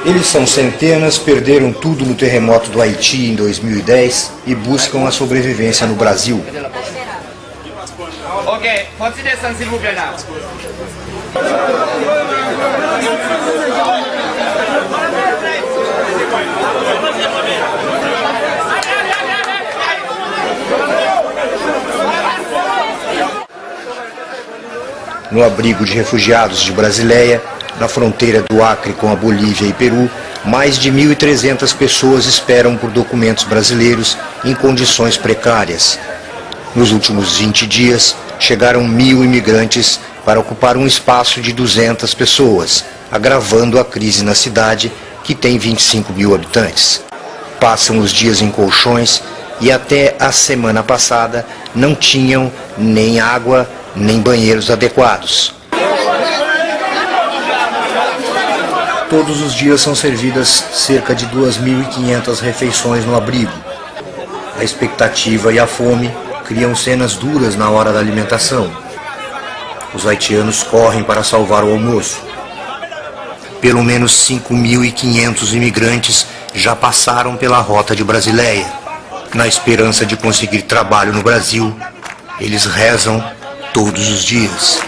Eles são centenas, perderam tudo no terremoto do Haiti em 2010 e buscam a sobrevivência no Brasil. Ok, consideração, s'il vous plaît, là. No abrigo de refugiados de Brasileia, na fronteira do Acre com a Bolívia e Peru, mais de 1.300 pessoas esperam por documentos brasileiros em condições precárias. Nos últimos 20 dias, chegaram 1.000 imigrantes para ocupar um espaço de 200 pessoas, agravando a crise na cidade, que tem 25 mil habitantes. Passam os dias em colchões e até a semana passada não tinham nem água, nem banheiros adequados. Todos os dias são servidas cerca de 2.500 refeições no abrigo. A expectativa e a fome criam cenas duras na hora da alimentação. Os haitianos correm para salvar o almoço. Pelo menos 5.500 imigrantes já passaram pela rota de Brasileia. Na esperança de conseguir trabalho no Brasil, eles rezam todos os dias.